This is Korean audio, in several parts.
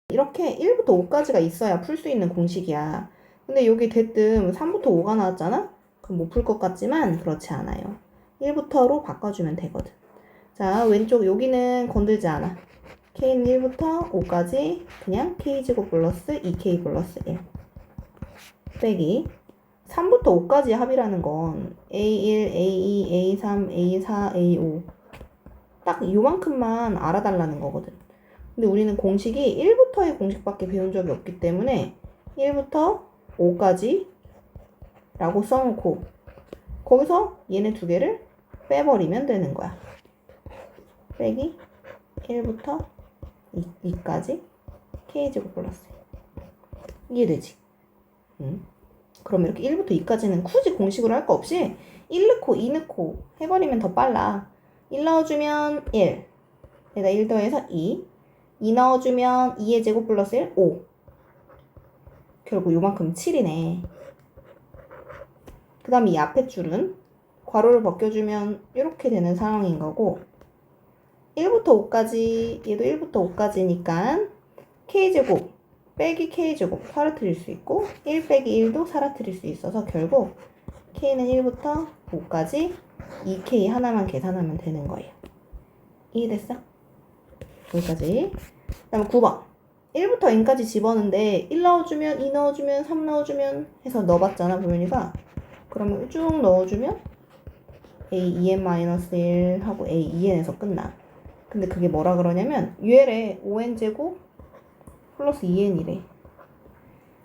이렇게 1부터 5까지가 있어야 풀 수 있는 공식이야. 근데 여기 대뜸 3부터 5가 나왔잖아? 그럼 못 풀 것 같지만 그렇지 않아요. 1부터로 바꿔주면 되거든. 자, 왼쪽 여기는 건들지 않아. k는 1부터 5까지 그냥 k제곱 플러스 2k 플러스 1 빼기 3부터 5까지 합이라는 건 A1, A2, A3, A4, A5 딱 요만큼만 알아달라는 거거든. 근데 우리는 공식이 1부터의 공식밖에 배운 적이 없기 때문에 1부터 5까지 라고 써놓고 거기서 얘네 두 개를 빼버리면 되는 거야. 빼기 1부터 2까지 k제곱 플러스 이해되지? 그럼 이렇게 1부터 2까지는 굳이 공식으로 할 거 없이 1 넣고 2 넣고 해버리면 더 빨라. 1 넣어주면 1 여기다 1 더해서 2 넣어주면 2의 제곱 플러스 1 5 결국 요만큼 7이네. 그 다음 이 앞에 줄은 괄호를 벗겨주면 이렇게 되는 상황인 거고 1부터 5까지 얘도 1부터 5까지니까 k제곱 빼기 k제곱 사라뜨릴 수 있고 1 빼기 1도 사라뜨릴 수 있어서 결국 k는 1부터 5까지 2k 하나만 계산하면 되는 거예요. 이해됐어? 여기까지. 그 다음에 9번 1부터 n까지 집어넣는데 1 넣어주면 2 넣어주면 3 넣어주면 해서 넣어봤잖아 보면이가. 그러면 쭉 넣어주면 a2n-1 하고 a2n에서 끝나. 근데 그게 뭐라 그러냐면 UL에 5n제곱 플러스 2n이래.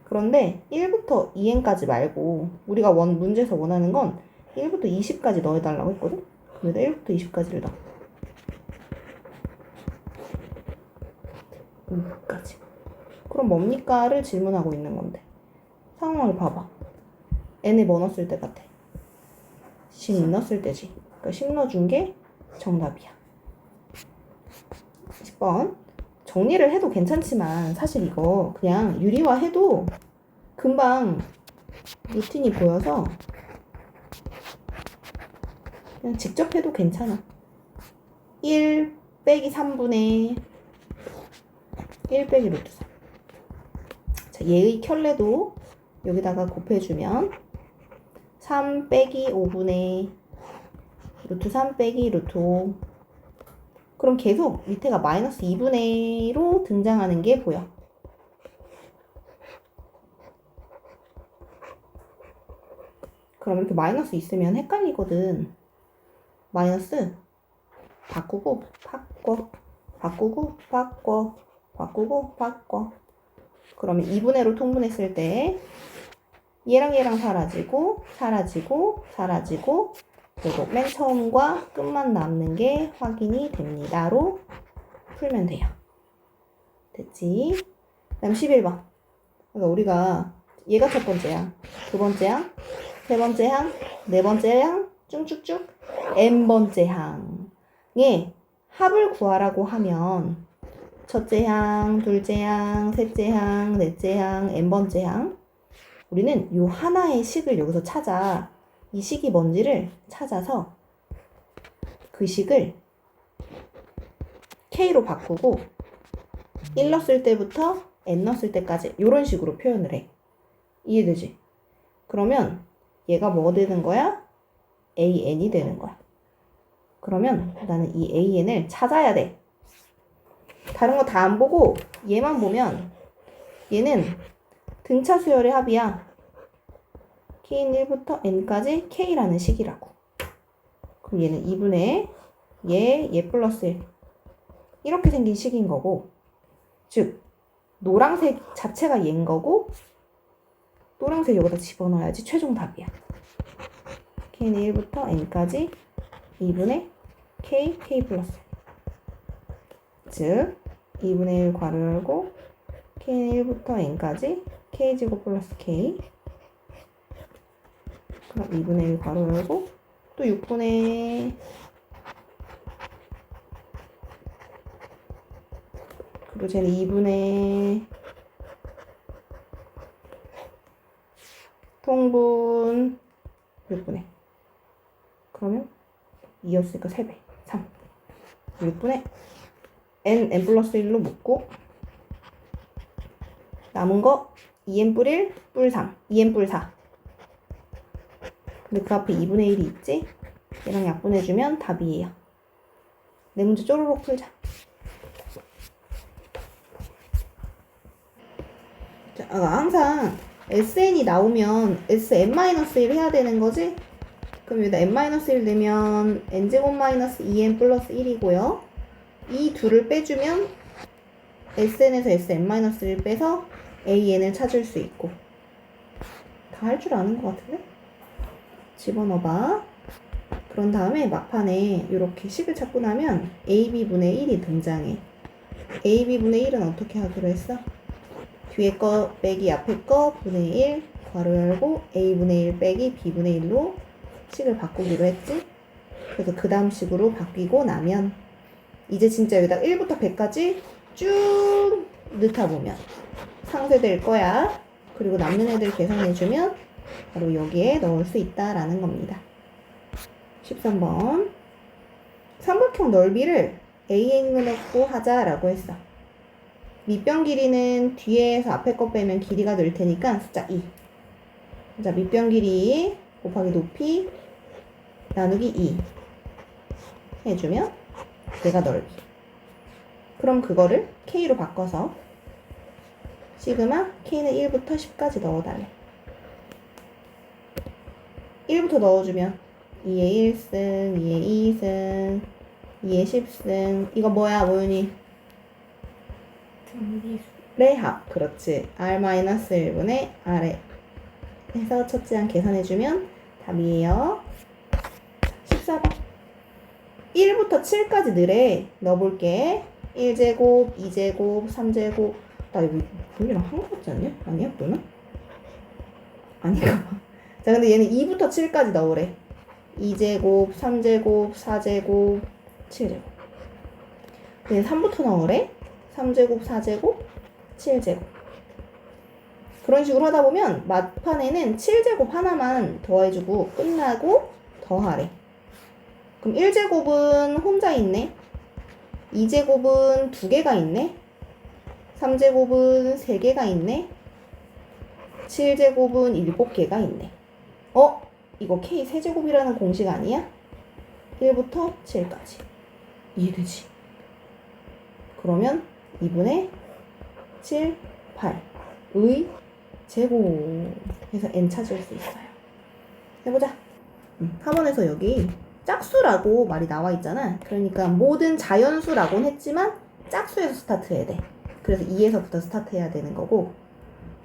그런데 1부터 2n까지 말고 우리가 문제에서 원하는 건 1부터 20까지 넣어달라고 했거든? 그래서 1부터 20까지를 넣어. 여기까지. 그럼 뭡니까를 질문하고 있는 건데 상황을 봐봐. n에 뭐 넣었을 때 같아? 10 넣었을 때지. 그러니까 10 넣어준 게 정답이야. 10번 정리를 해도 괜찮지만 사실 이거 그냥 유리화 해도 금방 루틴이 보여서 그냥 직접 해도 괜찮아. 1 빼기 3분의 1 빼기 루트 3. 자, 얘의 켤레도 여기다가 곱해주면 3 빼기 5분의 루트 3 빼기 루트 5. 그럼 계속 밑에가 마이너스 2분의 1로 등장하는 게 보여. 그럼 이렇게 마이너스 있으면 헷갈리거든. 마이너스 바꾸고 바꿔 바꾸고 바꿔 바꾸고 바꿔. 그러면 2분의 1로 통분했을 때 얘랑 얘랑 사라지고 사라지고 사라지고 결국 맨 처음과 끝만 남는 게 확인이 됩니다로 풀면 돼요. 됐지? 그 다음 11번. 그러니까 우리가 얘가 첫 번째야. 두 번째 항, 세 번째 항, 네 번째 항, 쭉쭉쭉 n번째 항의 합을 구하라고 하면 첫째 항, 둘째 항, 셋째 항, 넷째 항, n번째 항 우리는 요 하나의 식을 여기서 찾아. 이 식이 뭔지를 찾아서 그 식을 k로 바꾸고 1 넣었을 때부터 n 넣었을 때까지 이런 식으로 표현을 해. 이해되지? 그러면 얘가 뭐가 되는 거야? an이 되는 거야. 그러면 나는 이 an을 찾아야 돼. 다른 거 다 안 보고 얘만 보면 얘는 등차 수열의 합이야. k는 1부터 n까지 k라는 식이라고. 그럼 얘는 2분의 얘 플러스 1 이렇게 생긴 식인 거고 즉 노란색 자체가 얘인 거고 노란색 여기다 집어넣어야지 최종 답이야. k는 1부터 n까지 2분의 k 플러스 1 즉 2분의 1 괄호 열고 k는 1부터 n까지 k제곱 플러스 k 그럼 2분의 1 괄호 열고 또 6분의 그리고 쟤는 2분의 통분 6분의 그러면 2였으니까 3배 3 6분의 n 플러스 1로 묶고 남은 거 2n 뿔 1, 뿔 3, 2n 뿔 4. 근데 그 앞에 2분의 1이 있지? 얘랑 약분해주면 답이에요. 네 문제 쪼르륵 풀자. 자, 항상 SN이 나오면 SN-1 해야 되는 거지? 그럼 여기다 n-1 넣으면 n제곱 마이너스 2n 플러스 1이고요. 이 둘을 빼주면 SN에서 SN-1을 빼서 AN을 찾을 수 있고. 다 할 줄 아는 것 같은데? 집어넣어봐. 그런 다음에 막판에 이렇게 식을 찾고 나면 AB분의 1이 등장해. AB분의 1은 어떻게 하기로 했어? 뒤에 거 빼기 앞에 거 분의 1 괄호 열고 A분의 1 빼기 B분의 1로 식을 바꾸기로 했지? 그래서 그 다음 식으로 바뀌고 나면 이제 진짜 여기다 1부터 100까지 쭉 넣다 보면 상쇄될 거야. 그리고 남는 애들 계산해주면 바로 여기에 넣을 수 있다라는 겁니다. 13번 삼각형 넓이를 AN으로 넣고 하자라고 했어. 밑변 길이는 뒤에서 앞에 거 빼면 길이가 늘 테니까 숫자 2. 자, 밑변 길이 곱하기 높이 나누기 2 해주면 내가 넓이. 그럼 그거를 K로 바꿔서 시그마 K는 1부터 10까지 넣어달래. 1부터 넣어주면 2의 1승, 2의 2승, 2의 10승. 이거 뭐야, 모윤이? 등비수의 합. 그렇지. R-1분의 R에 해서 첫째항 계산해주면 답이에요. 14번. 1부터 7까지 늘에 넣어볼게. 1제곱, 2제곱, 3제곱. 나 여기 분이랑 한 거 같지 않냐? 아니야? 뭐나? 아닌가 봐. 자, 근데 얘는 2부터 7까지 넣으래. 2제곱, 3제곱, 4제곱, 7제곱. 얘는 3부터 넣으래. 3제곱, 4제곱, 7제곱. 그런 식으로 하다 보면 막판에는 7제곱 하나만 더해주고 끝나고 더하래. 그럼 1제곱은 혼자 있네. 2제곱은 2개가 있네. 3제곱은 3개가 있네. 7제곱은 7개가 있네. 이거 K 세제곱이라는 공식 아니야? 1부터 7까지. 이해되지? 그러면 2분의 7, 8의 제곱 해서 n 찾을 수 있어요. 해보자. 학원에서 여기 짝수라고 말이 나와 있잖아. 그러니까 모든 자연수라고는 했지만 짝수에서 스타트해야 돼. 그래서 2에서부터 스타트해야 되는 거고.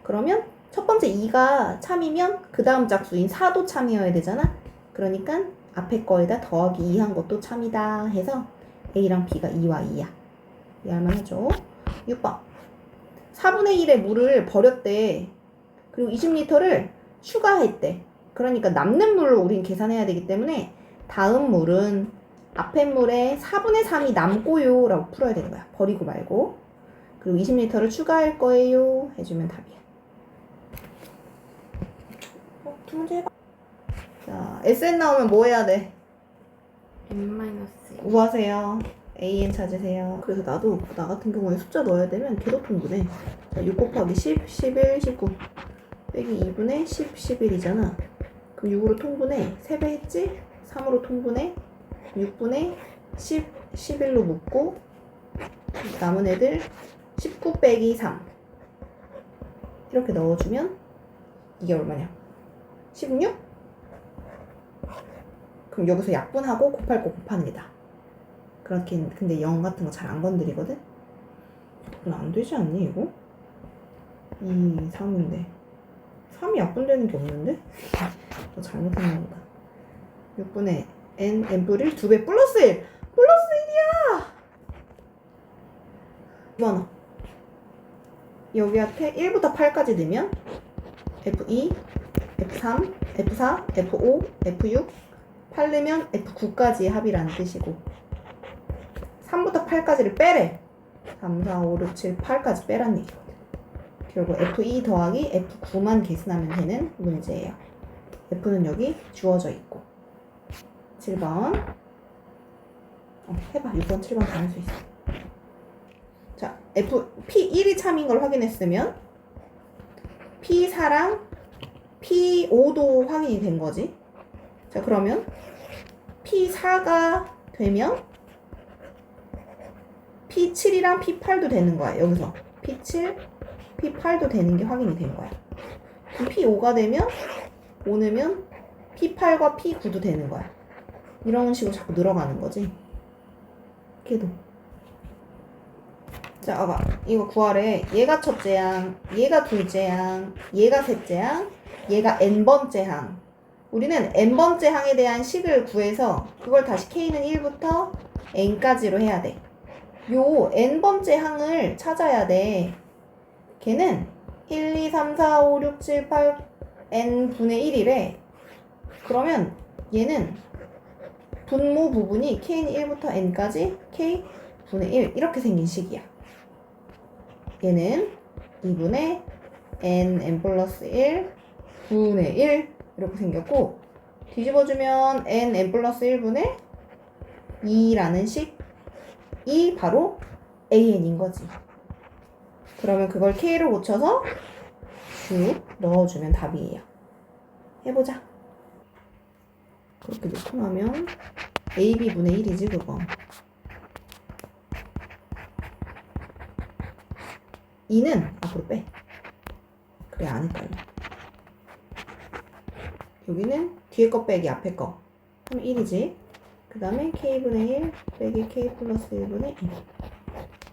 그러면 첫 번째 2가 참이면 그 다음 짝수인 4도 참이어야 되잖아. 그러니까 앞에 거에다 더하기 2 한 것도 참이다 해서 A랑 B가 2와 2야. 이해할만 하죠? 6번. 4분의 1의 물을 버렸대. 그리고 20리터를 추가했대. 그러니까 남는 물로 우린 계산해야 되기 때문에 다음 물은 앞에 물에 4분의 3이 남고요 라고 풀어야 되는 거야. 버리고 말고. 그리고 20리터를 추가할 거예요 해주면 답이야. 두 문제 해봐. 자, SN 나오면 뭐 해야 돼? n-1 구하세요. AN 찾으세요. 그래서 나도 나 같은 경우에 숫자 넣어야 되면 계속 통분해. 자, 6 곱하기 10, 11, 19 빼기 2분의 10, 11이잖아. 그럼 6으로 통분해. 3배 했지? 3으로 통분해. 6분의 10, 11로 묶고 남은 애들 19 빼기 3 이렇게 넣어주면 이게 얼마냐? 16? 그럼 여기서 약분하고 곱할 거 곱하는 게다. 그렇게 근데 0 같은 거 잘 안 건드리거든? 그럼 안 되지 않니 이거? 2, 3인데 3이 약분되는 게 없는데? 너 잘못했나 보다. 6분의 n뿔 1 2배 플러스 1! 플러스 1이야! 2번 여기 앞에 1부터 8까지 넣으면 F2, F3, F4, F5, F6 8 넣으면 F9까지의 합이라는 뜻이고 3부터 8까지를 빼래. 3, 4, 5, 6, 7, 8까지 빼란 얘기거든. 결국 F2 더하기 F9만 계산하면 되는 문제예요. F는 여기 주어져 있고 7번 해봐. 6번, 7번 다 할 수 있어. 자, P1이 참인 걸 확인했으면 P4랑 P5도 확인이 된 거지. 자, 그러면 P4가 되면 P7이랑 P8도 되는 거야. 여기서 P7, P8도 되는 게 확인이 된 거야. 그럼 P5가 되면 5넣으면 P8과 P9도 되는 거야. 이런 식으로 자꾸 늘어가는 거지. 걔도. 자, 아까 이거 구하래. 얘가 첫째 항, 얘가 둘째 항, 얘가 셋째 항, 얘가 n번째 항. 우리는 n번째 항에 대한 식을 구해서 그걸 다시 k는 1부터 n까지로 해야 돼. 요 n번째 항을 찾아야 돼. 걔는 1, 2, 3, 4, 5, 6, 7, 8 n분의 1이래. 그러면 얘는 분모 부분이 k는 1부터 n까지 k분의 1 이렇게 생긴 식이야. 얘는 2분의 n 플러스 1 분의 1 이렇게 생겼고, 뒤집어주면 n 플러스 1분의 2라는 식이 바로 an인 거지. 그러면 그걸 k로 고쳐서 쭉 넣어주면 답이에요. 해보자. 그렇게 놓고 나면 ab분의 1이지 그거. 2는 앞으로 빼. 그래, 안 헷갈려. 여기는 뒤에 거 빼기 앞에 거. 그럼 1이지. 그 다음에 k분의 1 빼기 k 플러스 1분의 1.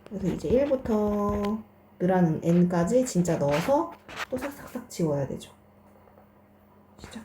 그래서 이제 1부터 늘하는 n까지 진짜 넣어서 또 싹싹싹 지워야 되죠. 시작.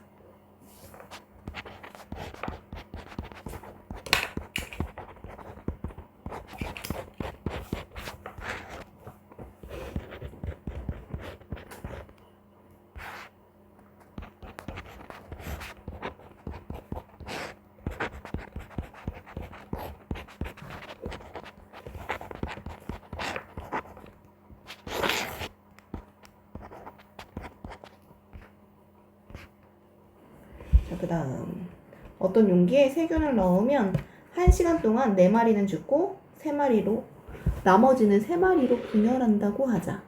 자, 그 다음 어떤 용기에 세균을 넣으면 1시간 동안 4마리는 죽고 3마리로 나머지는 3마리로 분열한다고 하자.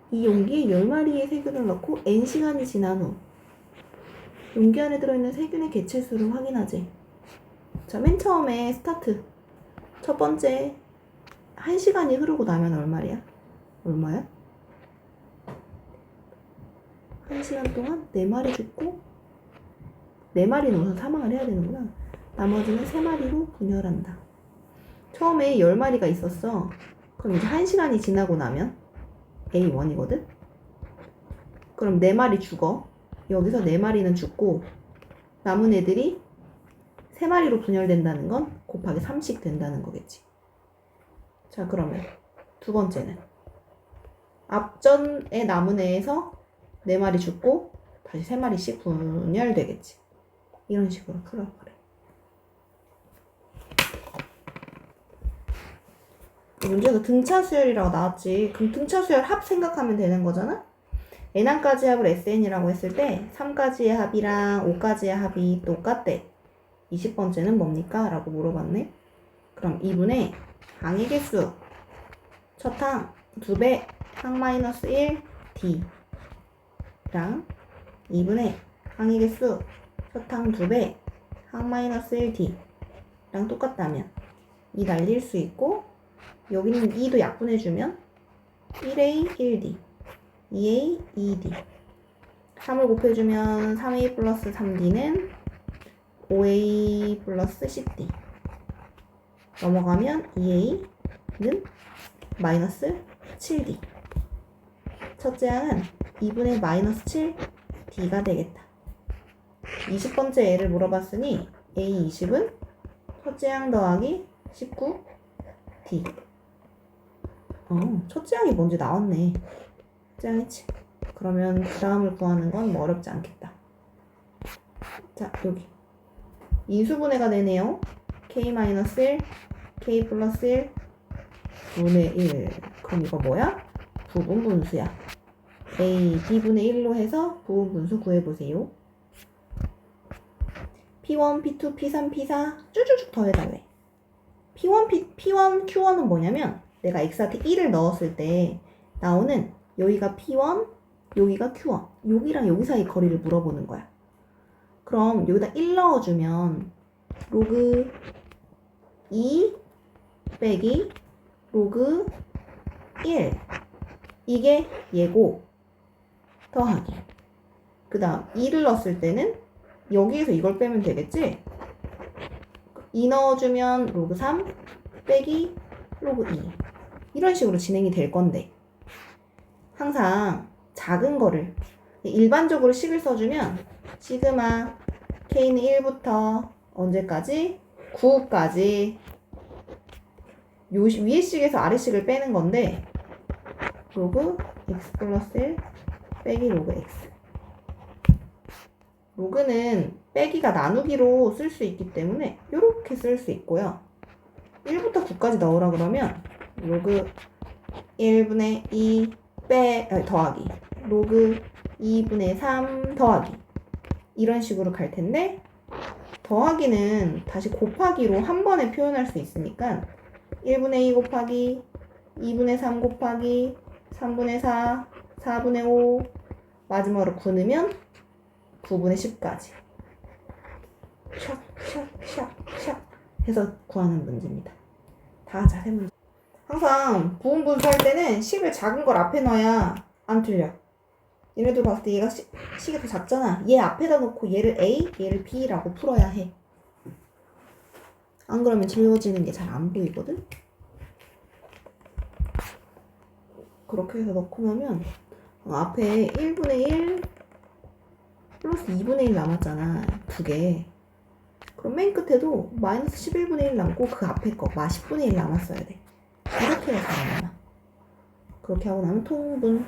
이 용기에 10마리의 세균을 넣고 n시간이 지난 후 용기 안에 들어있는 세균의 개체수를 확인하지. 자, 맨 처음에 스타트 첫 번째 1시간이 흐르고 나면 얼마야? 1시간 동안 4마리 죽고 4마리는 우선 사망을 해야 되는구나. 나머지는 3마리로 분열한다. 처음에 10마리가 있었어. 그럼 이제 1시간이 지나고 나면 A1이거든? 그럼 4마리 죽어. 여기서 4마리는 죽고 남은 애들이 3마리로 분열된다는 건 곱하기 3씩 된다는 거겠지. 자, 그러면 두 번째는 앞전에 남은 애에서 4마리 죽고 다시 3마리씩 분열되겠지. 이런 식으로 풀어 그래. 문제에서 등차 수열이라고 나왔지. 그럼 등차 수열 합 생각하면 되는 거잖아. n항까지 합을 SN이라고 했을 때 3까지의 합이랑 5까지의 합이 똑같대. 20번째는 뭡니까? 라고 물어봤네. 그럼 2분의 항의 개수 첫 항 2배 항 마이너스 1 D랑 2분의 항의 개수 첫 항 2배 항 마이너스 1 D랑 똑같다면 2 날릴 수 있고, 여기는 2도 약분해주면 1A 1D 2A 2D 3을 곱해주면 3A 플러스 3D는 5A 플러스 10D 넘어가면 2A는 마이너스 7D. 첫째 항은 2분의 마이너스 7D가 되겠다. 20번째 애를 물어봤으니 A20은 첫째 항 더하기 19D. 첫째 항이 뭔지 나왔네. 첫째 항이지. 그러면 그 다음을 구하는 건 뭐 어렵지 않겠다. 자, 여기 인수분해가 되네요. K-1, K 플러스 1 분의 1. 그럼 이거 뭐야? 부분 분수야. A, B분의 1로 해서 부분 분수 구해보세요. P1, P2, P3, P4 쭈쭈쭈 더해달래. P1, Q1은 뭐냐면 내가 X한테 1을 넣었을 때 나오는 여기가 P1, 여기가 Q1. 여기랑 여기 사이 거리를 물어보는 거야. 그럼 여기다 1 넣어주면 로그 2 빼기 로그 1. 이게 얘고 더하기. 그 다음 2를 넣었을 때는 여기에서 이걸 빼면 되겠지? 2 넣어주면 로그 3 빼기 로그 2. 이런 식으로 진행이 될 건데 항상 작은 거를 일반적으로 식을 써주면 시그마 K는 1부터 언제까지? 9까지 요 위에 식에서 아래 식을 빼는 건데 로그 x 플러스 1 빼기 로그 x. 로그는 빼기가 나누기로 쓸 수 있기 때문에 이렇게 쓸 수 있고요. 1부터 9까지 넣으라 그러면 로그 1분의 2 더하기 로그 2분의 3 더하기 이런 식으로 갈 텐데 더하기는 다시 곱하기로 한 번에 표현할 수 있으니까 1분의 2 곱하기 2분의 3 곱하기 3분의 4 4분의 5 마지막으로 9 넣으면 9분의 10까지 샥샥샥샥 해서 구하는 문제입니다. 다 자세 문제. 항상 부분분수할 때는 식을 작은 걸 앞에 넣어야 안 틀려. 얘네들 봤을 때 얘가 식이 더 작잖아. 얘 앞에다 놓고 얘를 A, 얘를 B라고 풀어야 해. 안 그러면 지워지는 게 잘 안 보이거든? 그렇게 해서 넣고 나면 앞에 1분의 1 플러스 2분의 1 남았잖아. 두 개. 그럼 맨 끝에도 마이너스 11분의 1 남고 그 앞에 거 10분의 1 남았어야 돼. 이렇게 해서 남아. 그렇게 하고 나면 통분.